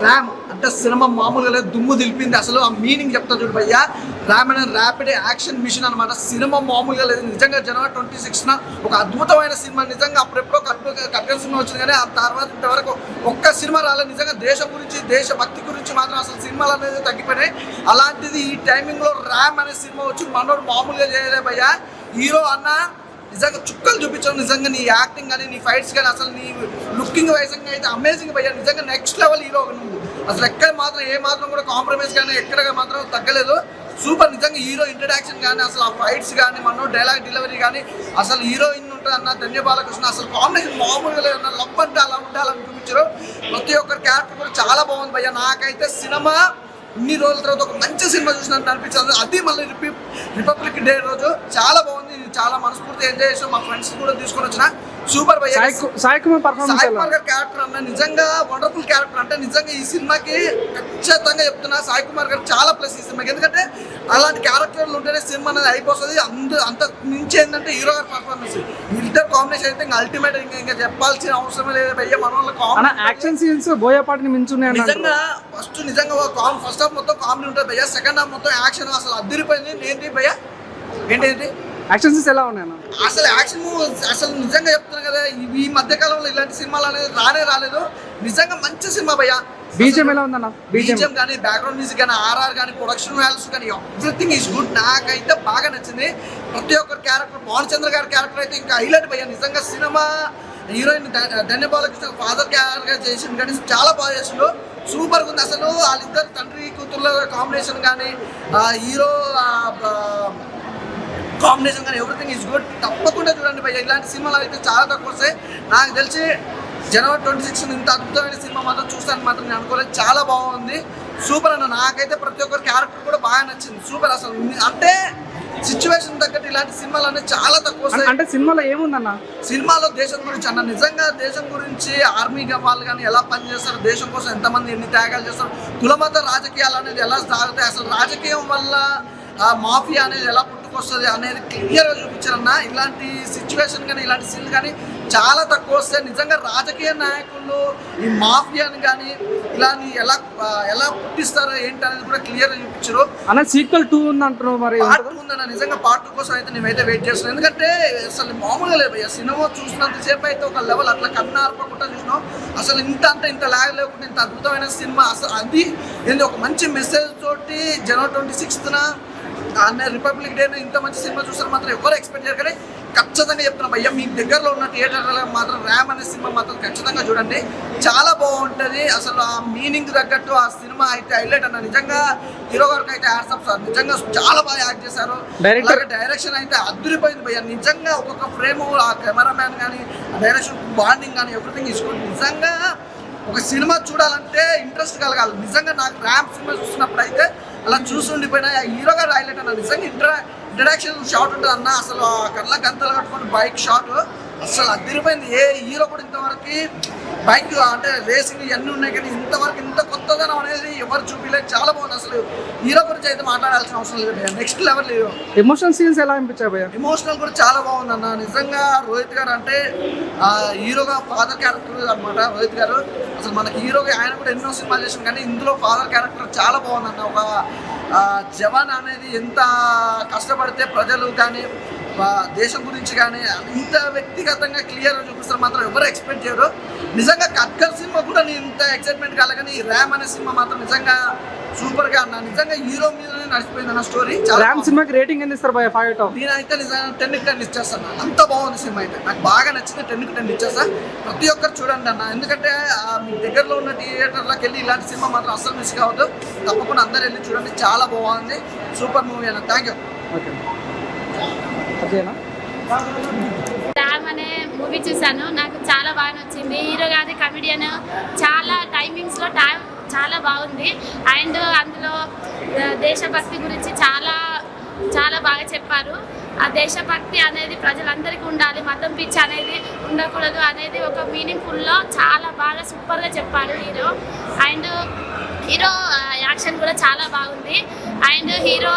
RAM అంటే cinema మామూలుగా లేదు, దుమ్ము దిలిపింది. అసలు ఆ మీనింగ్ చెప్తా చూడు భయ్యా. ర్యామ్ అనే ర్యాపిడ్ యాక్షన్ మిషన్ అనమాట. సినిమా మామూలుగా లేదు నిజంగా. జనవరి 26న ఒక అద్భుతమైన సినిమా. నిజంగా అప్పుడెప్పుడో కట్టిన సినిమా వచ్చింది కానీ ఆ తర్వాత ఇంతవరకు ఒక్క సినిమా రాలేదు. నిజంగా దేశం గురించి, దేశభక్తి గురించి మాత్రం అసలు సినిమాలు అనేది తగ్గిపోయినాయి. అలాంటిది ఈ టైమింగ్లో ర్యామ్ అనే సినిమా వచ్చి మనోడు మామూలుగా చేయలే భయ్యా. హీరో అన్న నిజంగా చుక్కలు చూపించావు. నిజంగా నీ యాక్టింగ్ కానీ, నీ ఫైట్స్ కానీ, అసలు నీ లుకింగ్ వైజ్గా అయితే అమేజింగ్ భయ్యా. నిజంగా నెక్స్ట్ లెవెల్ హీరో నువ్వు. అసలు ఎక్కడ మాత్రం ఏ మాత్రం కూడా కాంప్రమైజ్ కానీ ఎక్కడ మాత్రం తగ్గలేదు. సూపర్. నిజంగా హీరో ఇంట్రడక్షన్ కానీ, అసలు ఆ ఫైట్స్ కానీ, మనో డైలాగ్ డెలివరీ కానీ, అసలు హీరోయిన్ ఉంటుంది అన్న ధన్య బాలకృష్ణ. అసలు కాంబినేషన్ మామూలుగా లేదన్న. లవ్ అంటే అలా ఉండాలని చూపించారు. ప్రతి ఒక్కరి క్యారెక్టర్ కూడా చాలా బాగుంది భయ్యా. నాకైతే సినిమా ఇన్ని రోజుల తర్వాత ఒక మంచి సినిమా చూసినట్టు అనిపించింది. అది మళ్ళీ రిపబ్లిక్ డే రోజు చాలా బాగుంది. చాలా మనస్ఫూర్తి ఎంజాయ్ చేసాం. మా ఫ్రెండ్స్ కూడా తీసుకొని వచ్చిన. సూపర్ భయ్యా. సాయి కుమార్ గారి క్యారెక్టర్ అన్న నిజంగా వండర్ఫుల్ క్యారెక్టర్. అంటే నిజంగా ఈ సినిమాకి ఖచ్చితంగా చెప్తున్నా, సాయి కుమార్ గారు చాలా ప్లస్ ఈ సినిమాకి. ఎందుకంటే అలాంటి క్యారెక్టర్లు ఉంటేనే సినిమా అనేది అయిపోతుంది. అంత మించి ఏంటంటే హీరో గారి పర్ఫార్మెన్స్, ఇద్దరు కాంబినేషన్ అయితే ఇంకా అల్టిమేట్. ఇంకా చెప్పాల్సిన అవసరమే లేదు భయ్యా. మన వాళ్ళ యాక్షన్ సీన్స్ బోయపాటిని మించున్నాయి నిజంగా. నిజంగా ఫస్ట్ హాఫ్ మొత్తం కామెడీ ఉంటుంది భయ్యా. సెకండ్ హాఫ్ మొత్తం యాక్షన్ అసలు అద్దరిపోయింది. ఏంటి భయ్యా, ఏంటి యాక్షన్ సీన్స్ ఎలా ఉన్నాయి? అసలు యాక్షన్ అసలు నిజంగా చెప్తున్నాను కదా, ఈ మధ్యకాలంలో ఇలాంటి సినిమాలు అనేది రాలేదు. నిజంగా మంచి సినిమా భయ్యా. బీజిఎం ఎలా ఉందన్న? బీజిఎం కానీ, బ్యాక్గ్రౌండ్ మ్యూజిక్ కానీ, ఆర్ఆర్ కానీ, ప్రొడక్షన్ వాల్యూస్ కానీ, ఎవ్రీథింగ్ ఈజ్ గుడ్. నాకైతే బాగా నచ్చింది. ప్రతి ఒక్కరి క్యారెక్టర్, భానుచంద్ర గారి క్యారెక్టర్ అయితే ఇంకా హైలైట్ భయ్యా. నిజంగా సినిమా హీరోయిన్ ధన్య బాలకృష్ణ ఫాదర్ క్యారెక్టర్ చేసింది కానీ చాలా బాగా చేసిండు. సూపర్గా ఉంది. అసలు వాళ్ళిద్దరు తండ్రి కూతుర్ల కాంబినేషన్ కానీ, హీరో కాంబినేషన్ కానీ, ఎవ్రీథింగ్ ఈజ్ గుడ్. తప్పకుండా చూడండి భయ్యా. ఇలాంటి సినిమాలు అయితే చాలా తక్కువ వస్తాయి. నాకు తెలిసి జనవరి 26 ఇంత అద్భుతమైన సినిమా మాత్రం చూస్తాను మాత్రం నేను అనుకోలేదు. చాలా బాగుంది. సూపర్ అన్న. నాకైతే ప్రతి ఒక్కరి క్యారెక్టర్ కూడా బాగా నచ్చింది. సూపర్. అసలు అంటే సిచ్యువేషన్ తగ్గట్టు ఇలాంటి సినిమాలు అనేది చాలా తక్కువ వస్తాయి. అంటే సినిమాలో ఏముందన్న? సినిమాలో దేశం గురించి అన్న. నిజంగా దేశం గురించి, ఆర్మీ వాళ్ళు కానీ ఎలా పనిచేస్తారు, దేశం కోసం ఎంతమంది ఎన్ని త్యాగాలు చేస్తారు, కులమత రాజకీయాలు అనేది ఎలా సాగుతాయి, అసలు రాజకీయం వల్ల మాఫియా అనేది ఎలా పుట్టుకొస్తుంది అనేది క్లియర్గా చూపించారన్న. ఇలాంటి సిచ్యువేషన్ కానీ, ఇలాంటి సీన్లు కానీ చాలా తక్కువ వస్తాయి. నిజంగా రాజకీయ నాయకులు ఈ మాఫియాని కానీ ఇలా ఎలా పుట్టిస్తారో ఏంటి అనేది కూడా క్లియర్గా చూపించారు అన్న. సీక్వెల్ 2 ఉంది అంటున్నారు, మరి పార్ట్ 2 ఉందన్న. నిజంగా పార్ట్ 2 కోసం అయితే నేనైతే వెయిట్ చేస్తున్నాను. ఎందుకంటే అసలు మామూలుగా లేదు భయ్యా. సినిమా చూసినంతసేపు అయితే ఒక లెవెల్ అట్లా కన్నా ఆర్పకుండా చూసినాం. అసలు ఇంత లాగ్ లేకుండా ఇంత అద్భుతమైన సినిమా. అసలు అది ఏంటి ఒక మంచి మెసేజ్ తోటి జనవరి 26న అన్న రిపబ్లిక్ డేని ఇంత మంచి సినిమా చూసారు మాత్రం ఎవరు ఎక్స్పెక్ట్ చేయరు. కానీ ఖచ్చితంగా చెప్తున్నా భయ్యా, మీ దగ్గరలో ఉన్న థియేటర్లో మాత్రం ర్యామ్ అనే సినిమా మాత్రం ఖచ్చితంగా చూడండి. చాలా బాగుంటుంది. అసలు ఆ మీనింగ్ తగ్గట్టు ఆ సినిమా అయితే హైలైట్ అన్న. నిజంగా హీరో గారికి అయితే హ్యాట్స్ సార్. నిజంగా చాలా బాగా యాక్ట్ చేశారు. డైరెక్షన్ అయితే అద్దరిపోయింది భయ్యా. నిజంగా ఒక్కొక్క ఫ్రేమ్, ఆ కెమెరామ్యాన్ కానీ, డైరెక్షన్ బాండింగ్ కానీ, ఎవ్రీథింగ్ ఇసుకోండి. నిజంగా ఒక సినిమా చూడాలంటే ఇంట్రెస్ట్ కలగాలి. నిజంగా నాకు ర్యామ్ సినిమా చూసినప్పుడు అయితే అలా చూస్తుండిపోయినా హీరో గారు హైలైట్ అన్న. నిజంగా ఇంట్రడక్షన్ షాట్ ఉంటుంది అన్న. అసలు కళ్ళ గంతలు కట్టుకొని బైక్ షాట్ అసలు అదిరిపోయింది. ఏ హీరో కూడా ఇంతవరకు బైక్ అంటే రేసింగ్ ఇవన్నీ ఉన్నాయి కానీ ఇంతవరకు ఇంత కొత్తదనం అనేది ఎవరు చూపించలేదు. చాలా బాగుంది. అసలు హీరో గురించి అయితే మాట్లాడాల్సిన అవసరం లేదు. Next level hero. Emotional scenes ఎలా అనిపించాయి భయ్యా? ఎమోషనల్ కూడా చాలా బాగుంది అన్న. నిజంగా రోహిత్ గారు అంటే హీరోగా ఫాదర్ క్యారెక్టర్ అనమాట. రోహిత్ గారు అసలు మనకి హీరోగా ఆయన కూడా ఎన్నో సినిమాలు చేసాం కానీ ఇందులో ఫాదర్ క్యారెక్టర్ చాలా బాగుంది అన్న. ఒక జవాన్ అనేది ఎంత కష్టపడితే ప్రజలు కానీ, దేశం గురించి కానీ ఇంత వ్యక్తిగతంగా క్లియర్గా చూపిస్తారు మాత్రం ఎవరు ఎక్స్పెక్ట్ చేయరు. నిజంగా కట్కర్ సినిమా కూడా నేను ఇంత ఎక్సైట్మెంట్ కాలే కానీ ర్యామ్ అనే సినిమా మాత్రం నిజంగా సూపర్గా అన్న. నిజంగా హీరో మీదనే నడిచిపోయింది అన్న స్టోరీ. ర్యామ్ సినిమాకి రేటింగ్ ఎంత ఇస్తారు భయ్యా? 5 out of 10. నేనైతే నిజంగా 10కి 10 ఇచ్చేస్తాను. అంత బాగుంది సినిమా అయితే. నాకు బాగా నచ్చింది. 10కి 10 ఇచ్చేస్తా. ప్రతి ఒక్కరు చూడండి అన్న. ఎందుకంటే మీ దగ్గరలో ఉన్న థియేటర్లోకి వెళ్ళి ఇలాంటి సినిమా మాత్రం అస్సలు మిస్ కావద్దు. తప్పకుండా అందరు వెళ్ళి చూడండి. చాలా బాగుంది. సూపర్ మూవీ అన్న. Thank you. ర్యామ్ అనే మూవీ చూసాను. నాకు చాలా బాగా నచ్చింది. హీరో గారి కమెడియన్ చాలా టైమింగ్స్లో చాలా బాగుంది. అండ్ అందులో దేశభక్తి గురించి చాలా బాగా చెప్పారు. ఆ దేశభక్తి అనేది ప్రజలందరికీ ఉండాలి, మతం పిచ్చి అనేది ఉండకూడదు అనేది ఒక మీనింగ్ఫుల్లో చాలా బాగా సూపర్గా చెప్పారు హీరో. అండ్ హీరో యాక్షన్ కూడా చాలా బాగుంది. అండ్ హీరో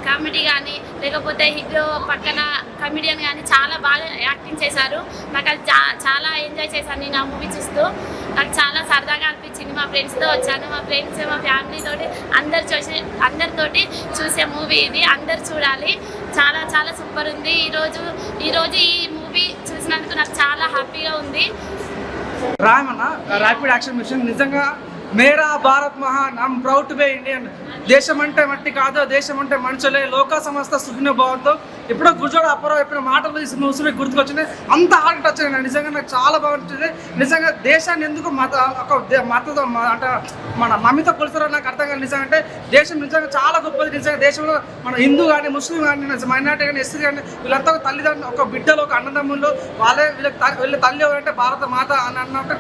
కామెడీ కానీ లేకపోతే హీరో పక్కన కమెడియన్ కానీ చాలా బాగా యాక్టింగ్ చేశారు. నాకు అది చాలా ఎంజాయ్ చేశాను నేను ఆ మూవీ చూస్తూ. నాకు చాలా సరదాగా అనిపించింది. మా ఫ్రెండ్స్తో వచ్చాను, మా ఫ్రెండ్స్ మా ఫ్యామిలీతోటి అందరితోటి చూసే మూవీ ఇది. అందరు చూడాలి, చాలా చాలా సూపర్ ఉంది. ఈరోజు ఈ మూవీ చూసినందుకు నాకు చాలా హ్యాపీగా ఉంది. రామన్న ర్యాపిడ్ యాక్షన్ మిషన్ నిజంగా మేరా భారత్ మహాన్, I'm proud to be Indian. దేశం అంటే మట్టి కాదు, దేశం అంటే మనుషులే, లోక సంస్థ సుఖిన భావంతో ఎప్పుడో గుర్జోడు అప్పరో ఎప్పుడో మాటలు ముసులు గుర్తుకొచ్చింది. అంత హార్ట్ టచ్ అయింది. నిజంగా నాకు చాలా బాగుంటుంది. నిజంగా దేశాన్ని ఎందుకు మతతో అంటే మన మమ్మీతో కొలుస్తారో నాకు అర్థం కాదు. నిజంగా అంటే దేశం నిజంగా చాలా గొప్పది. నిజంగా దేశంలో మన హిందూ కానీ ముస్లిం కానీ మైనార్టీ కానీ ఎస్సీ కానీ వీళ్ళంతా ఒక తల్లిదండ్రులు, ఒక బిడ్డలు, ఒక అన్నదమ్ములు, వీళ్ళ తల్లి ఎవరంటే భారత మాత అని అన్నట్టు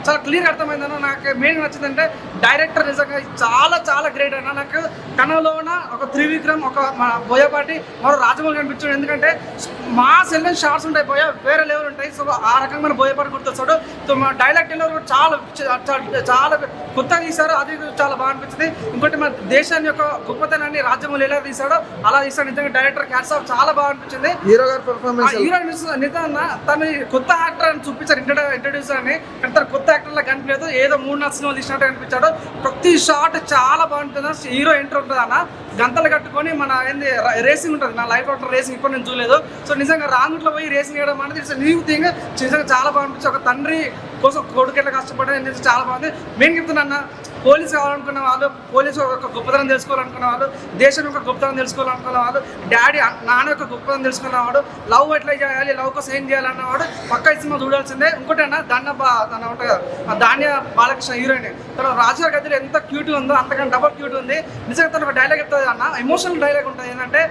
చాలా క్లియర్ అర్థమైందన్న. నాకు మెయిన్ నచ్చిందంటే డైరెక్టర్ నిజంగా చాలా చాలా గ్రేట్ అన్న. నాకు కనలోన ఒక త్రివిక్రమ్, ఒక మన బోయపాటి, మరో రాజమౌళి కనిపించాడు. ఎందుకంటే మా సెల్లెన్ షార్ట్స్ ఉంటాయి, వేరే లెవెల్ ఉంటాయి. సో ఆ రకంగా మన బోయపాటి గుర్తొస్తాడు. సో మా డైలాగ్ డెలివరీ కూడా చాలా కొత్తగా తీశారు, అది చాలా బాగా అనిపించింది. ఇంకోటి మన దేశాన్ని యొక్క గొప్పతనాన్ని రాజ్యమౌళి ఎలా తీశాడో అలా తీశాడు. నిజంగా డైరెక్టర్ క్యాట్స్ ఆఫ్ చాలా బాగా అనిపించింది. హీరో గారి పెర్ఫార్మెన్స్ నిజంగా తను కొత్త యాక్టర్ అని చూపించారు ఇంట్రడ్యూస్ అని, కానీ తను కొత్త యాక్టర్ లా కనిపించలేదు. ఏదో 3-4 సినిమాలు తీసినట్టు కనిపించాడు. ప్రతి షాట్ చాలా బాగుంటుంది. హీరో ఎంటర్ ఉంటుంది అన్న, గంతలు కట్టుకొని మన ఏంది రేసింగ్ ఉంటుంది. నా లైఫ్ లో రేసింగ్ ఇప్పుడు నేను చూడలేదు. సో నిజంగా రాంగుట్లో పోయి రేసింగ్ చేయడం అనేది న్యూ థింగ్. నిజంగా చాలా బాగా అనిపించింది. ఒక తండ్రి కోసం కొడుకు ఎట్లా కష్టపడడం చాలా బాగుంది. మెయిన్ చెప్తున్నా, పోలీసు కావాలనుకున్న వాళ్ళు, పోలీసు ఒక గొప్పతనం తెలుసుకోవాలనుకున్న వాళ్ళు, దేశం యొక్క గొప్పతనం తెలుసుకోవాలనుకున్న వాళ్ళు, డాడీ నాన్న యొక్క గొప్పతనం తెలుసుకున్నవాడు, లవ్ ఎట్లా చేయాలి, లవ్ కోసం ఏం చేయాలన్నవాడు పక్క సినిమా చూడాల్సిందే. ఇంకోటి అన్న తన ఉంటుంది ధాన్య బాలకృష్ణ హీరోయిన్, తన రాజుగారి గదిలో ఎంత క్యూట్గా ఉందో అంతకన్నా డబల్ క్యూట్ ఉంది. నిజంగా తను ఒక డైలాగ్ చెప్తుంది అన్న, ఎమోషనల్ డైలాగ్ ఉంటుంది. ఏంటంటే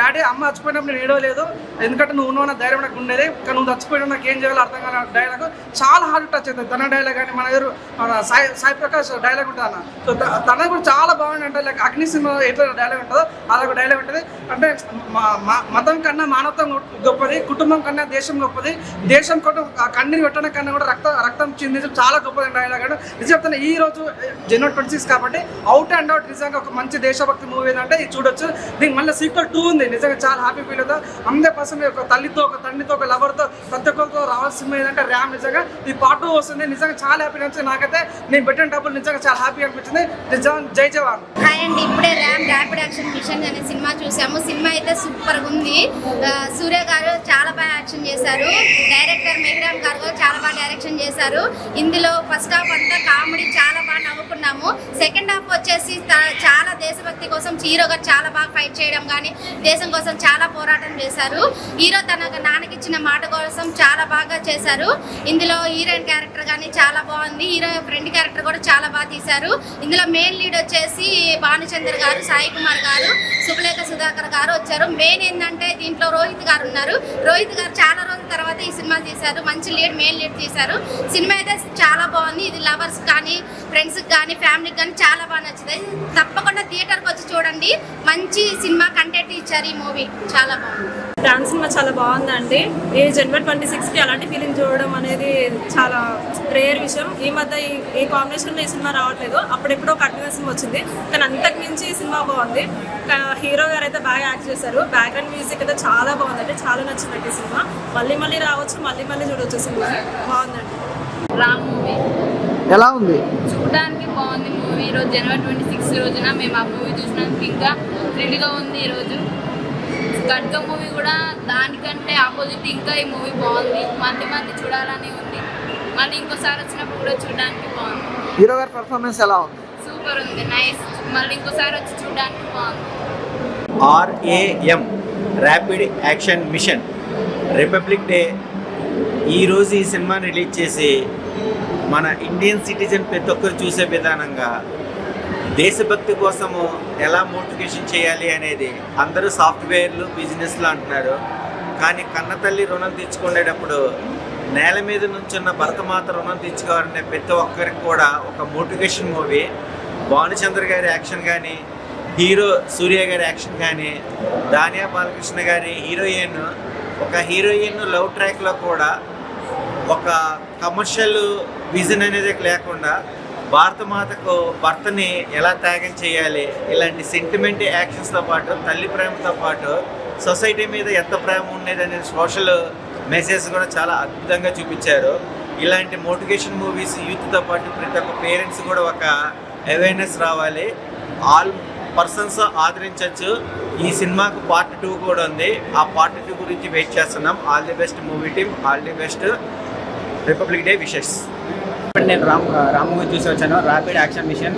డాడీ అమ్మ చచ్చిపోయినప్పుడు నేను ఏడవలేదు, ఎందుకంటే నువ్వు ఉన్న ధైర్యం నాకు ఉండేది, కానీ నువ్వు చచ్చిపోయినా నాకు ఏం చేయాలో అర్థం కాని డైలాగ్ చాలా హార్ట్ టచ్ అవుతుంది. తన డైలాగ్ కానీ మన ఎవరు సాయి ప్రకాష్ డైలాగ్ ఉంటుంది అన్న. సో తనది కూడా చాలా బాగుంది. అంటే లైక్ అగ్ని సినిమా ఎట్లా డైలాగ్ ఉంటుందో అలా ఒక డైలాగ్ ఉంటుంది. అంటే మతం కన్నా మానవత్వం గొప్పది, కుటుంబం కన్నా దేశం గొప్పది, దేశం కూడా కన్నీరు పెట్టడం కన్నా కూడా రక్తం చిందించడం చాలా గొప్పది డైలాగ్. అంటే నిజం చెప్తాను, ఈ రోజు జనవరి 26 కాబట్టి అవుట్ అండ్ అవుట్ నిజంగా ఒక మంచి దేశభక్తి మూవీ ఏంటంటే ఇది చూడొచ్చు. దీనికి మళ్ళీ సీక్వెల్ 2 ఉంది. నిజంగా చాలా హ్యాపీ ఫీల్ అవుతా. 100% ఒక తల్లితో, ఒక తండ్రితో, ఒక లవర్తో, ప్రతి ఒక్కరితో రావాల్సిన సినిమా ఏంటంటే ర్యామ్. నిజంగా ఈ పార్ట్ 2 వస్తుంది. నిజంగా చాలా హ్యాపీ నచ్చింది. నాకైతే నేను పెట్టిన డబ్బులు నిజంగా చాలా హ్యాపీ అనిపించింది. జై జవాన్. హాయ్ అండి, ఇప్పుడే ర్యాపిడ్ యాక్షన్ మిషన్ అనే సినిమా చూసాము. సినిమా అయితే సూపర్గా ఉంది. సూర్య గారు చాలా బాగా యాక్షన్ చేశారు. డైరెక్టర్ మెహ్రామ్ గారు కూడా చాలా బాగా డైరెక్షన్ చేశారు. ఇందులో ఫస్ట్ హాఫ్ అంతా కామెడీ చాలా బాగా నవ్వుకున్నాము. సెకండ్ హాఫ్ వచ్చేసి చాలా దేశభక్తి కోసం హీరో గారు చాలా బాగా ఫైట్ చేయడం కానీ, దేశం కోసం చాలా పోరాటం చేశారు. హీరో తన నాన్నకి ఇచ్చిన మాట కోసం చాలా బాగా చేశారు. ఇందులో హీరోయిన్ క్యారెక్టర్ కానీ చాలా బాగుంది. హీరో ఫ్రెండ్ క్యారెక్టర్ కూడా చాలా బాగా తీశారు. ఇందులో మెయిన్ లీడ్ వచ్చేసి భానుచంద్ర గారు, సాయి కుమార్ గారు, శుభలేఖ సుధాకర్ గారు వచ్చారు. మెయిన్ ఏంటంటే దీంట్లో రోహిత్ గారు ఉన్నారు. రోహిత్ గారు చాలా రోజుల తర్వాత ఈ సినిమా తీశారు. మంచి మెయిన్ లీడ్ తీశారు. సినిమా అయితే చాలా బాగుంది. ఇది లవర్స్ కానీ, ఫ్రెండ్స్కి కానీ, ఫ్యామిలీకి కానీ చాలా బాగా నచ్చింది. తప్పకుండా థియేటర్కి వచ్చి చూడండి. మంచి సినిమా కంటెంట్ ఇచ్చారు. ఈ మూవీ చాలా బాగుంది. డాన్స్ సినిమా చాలా బాగుందండి. ఈ జనవరి 26కి అలాంటి ఫీలింగ్ చూడడం అనేది చాలా రేర్ విషయం. ఈ మధ్య ఈ కాంబినేషన్లో ఈ సినిమా రావట్లేదు. అప్పుడెప్పుడో కట్టిన సినిమా వచ్చింది, కానీ అంతకు మించి ఈ సినిమా బాగుంది. హీరో గారు అయితే బాగా యాక్ట్ చేశారు. బ్యాక్గ్రౌండ్ మ్యూజిక్ అయితే చాలా బాగుందండి. చాలా నచ్చిందండి ఈ సినిమా. మళ్ళీ రావచ్చు, మళ్ళీ చూడవచ్చు సినిమా. బాగుందండి. రామ్ మూవీ ఎలా ఉంది? చూడడానికి బాగుంది మూవీ. ఈరోజు జనవరి 26 రోజున మేము ఆ మూవీ చూసినందుకు ఇంకా థ్రిల్గా ఉంది. ఈరోజు ఖడ్గ మూవీ కూడా దానికంటే ఆపోజిట్ ఇంకా ఈ మూవీ బాగుంది. మళ్ళీ చూడాలని ఉంది. మళ్ళీ ఇంకోసారి వచ్చినప్పుడు కూడా చూడడానికి బాగుంది. హీరో గారి పెర్ఫార్మెన్స్ ఎలా ఉంది? సూపర్ ఉంది, నైస్. మళ్ళీ ఇంకోసారి వచ్చి చూడడానికి బాగుంది. RAM rapid action mission republic day ఈరోజు ఈ సినిమాని రిలీజ్ చేసి మన ఇండియన్ సిటిజన్ ప్రతి ఒక్కరు చూసే విధానంగా దేశభక్తి కోసము ఎలా మోటివేషన్ చేయాలి అనేది అందరూ సాఫ్ట్వేర్లు బిజినెస్లు అంటున్నారు. కానీ కన్నతల్లి రుణం తీర్చుకునేటప్పుడు నేల మీద నుంచున్న భరతమాత రుణం తీర్చుకోవాలనే ప్రతి ఒక్కరికి కూడా ఒక మోటివేషన్ మూవీ. భానుచంద్ర గారి యాక్షన్ కానీ, హీరో సూర్య గారి యాక్షన్ కానీ, ధాన్య బాలకృష్ణ గారి హీరోయిన్ లవ్ ట్రాక్లో కూడా ఒక కమర్షియల్ విజన్ అనేది లేకుండా భారతమాతకు భర్తని ఎలా త్యాగం చేయాలి, ఇలాంటి సెంటిమెంట్ యాక్షన్స్తో పాటు తల్లి ప్రేమతో పాటు సొసైటీ మీద ఎంత ప్రేమ ఉండేది అనేది సోషల్ మెసేజ్ కూడా చాలా అద్భుతంగా చూపించారు. ఇలాంటి మోటివేషన్ మూవీస్ యూత్తో పాటు ప్రతి ఒక్క పేరెంట్స్ కూడా ఒక అవేర్నెస్ రావాలి. ఆల్ పర్సన్స్ ఆదరించవచ్చు. ఈ సినిమాకు పార్ట్ 2 కూడా ఉంది. ఆ పార్ట్ 2 గురించి వెయిట్ చేస్తున్నాం. All the best movie team, all the best, republic day wishes. నేను రామ్ మూవీ చూసి వచ్చాను. ర్యాపిడ్ యాక్షన్ మిషన్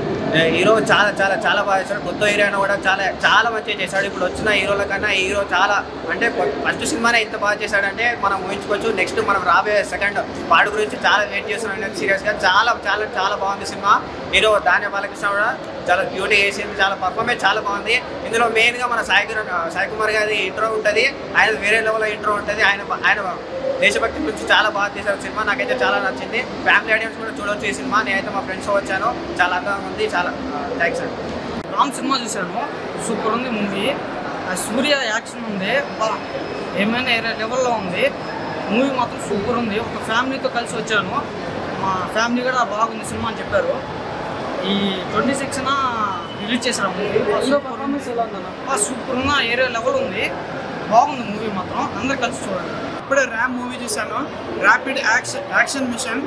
హీరో చాలా చాలా చాలా బాగా చేశాడు. కొత్త హీరోయిన్ కూడా చాలా మంచిగా చేశాడు. ఇప్పుడు వచ్చిన హీరోల కన్నా హీరో చాలా అంటే ఫస్ట్ సినిమానే ఇంత బాగా చేశాడంటే మనం ఊహించుకోవచ్చు. నెక్స్ట్ మనం రాబోయే సెకండ్ పార్ట్ గురించి చాలా వెయిట్ చేస్తున్నాం సీరియస్గా. చాలా చాలా చాలా బాగుంది సినిమా. హీరో ధాన్య బాలకృష్ణ కూడా చాలా బ్యూటీ చేసింది, చాలా పర్ఫార్మెన్స్ చాలా బాగుంది. ఇందులో మెయిన్గా మన సాయి కుమార్ గారి ఇంట్రో ఉంటుంది. ఆయన వేరే లెవెల్లో ఇంట్రో ఉంటుంది. ఆయన దేశభక్తి గురించి చాలా బాగా చేశారు సినిమా. నాకైతే చాలా నచ్చింది. ఫ్యామిలీ ఆడియన్స్ కూడా చూడవచ్చు ఈ సినిమా. నేనైతే మా ఫ్రెండ్స్తో వచ్చాను. చాలా అందంగా ఉంది. చాలా థ్యాంక్స్ అండి. రామ్ సినిమా చూశాను, సూపర్ ఉంది మూవీ. సూర్య యాక్షన్ ఉంది, ఏమైనా వేరే లెవెల్లో ఉంది. మూవీ మాత్రం సూపర్ ఉంది. ఒక ఫ్యామిలీతో కలిసి వచ్చాను. మా ఫ్యామిలీ కూడా బాగుంది సినిమా అని చెప్పారు. ఈ 26న రిలీజ్ చేశారు మూవీ. పర్ఫార్మెన్స్ ఎలా ఉందన్న? సూపర్ ఉన్న ఏరియా లెవెల్ ఉంది. బాగుంది మూవీ మాత్రం, అందరు కలిసి చూడండి. ఇప్పుడే ర్యామ్ మూవీ చూశాను. Rapid action mission.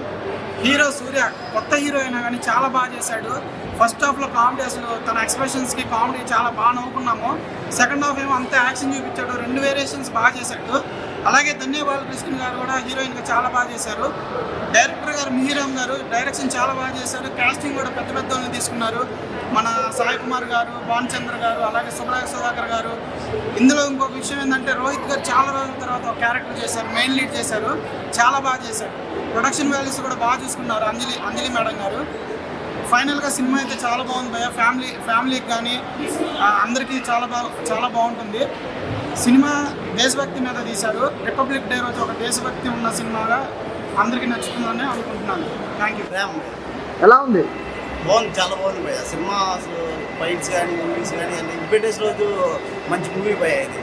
Hero Surya కొత్త హీరో అయినా కానీ చాలా బాగా చేశాడు. ఫస్ట్ హాఫ్లో కామెడీ, అసలు తన ఎక్స్ప్రెషన్స్కి కామెడీ చాలా బాగా నవ్వుకున్నాము. సెకండ్ హాఫ్ ఏమో అంతే యాక్షన్ చూపించాడు. 2 వేరియేషన్స్ బాగా చేశాడు. అలాగే ధన్య బాలకృష్ణ గారు కూడా హీరోయిన్గా చాలా బాగా చేశారు. డైరెక్టర్ గారు మిహిరామ్ గారు డైరెక్షన్ చాలా బాగా చేశారు. కాస్టింగ్ కూడా పెద్ద పెద్ద వాళ్ళని తీసుకున్నారు. మన సాయి కుమార్ గారు, భానుచంద్ర గారు, అలాగే సుధాకర్ గారు. ఇందులో ఇంకొక విషయం ఏంటంటే రోహిత్ గారు చాలా రోజుల తర్వాత ఒక క్యారెక్టర్ చేశారు, మెయిన్ లీడ్ చేశారు. చాలా బాగా చేశారు. ప్రొడక్షన్ వాల్యూస్ కూడా బాగా చూసుకున్నారు అంజలి మేడం గారు. ఫైనల్గా సినిమా అయితే చాలా బాగుంది భయ్య. ఫ్యామిలీకి కానీ అందరికీ చాలా బాగుంటుంది. సినిమా దేశభక్తి మీద తీశారు. రిపబ్లిక్ డే రోజు ఒక దేశభక్తి ఉన్న సినిమాగా అందరికీ నచ్చుతుందని అనుకుంటున్నాను. Thank you. ఎలా ఉంది? బాగుంది, చాలా బాగుంది భయ్య సినిమా. అసలు ఫైట్స్ కానీ మూవీస్ కానీ అన్ని ఇండిపెండెన్స్ రోజు మంచి మూవీ భయ్య ఇది.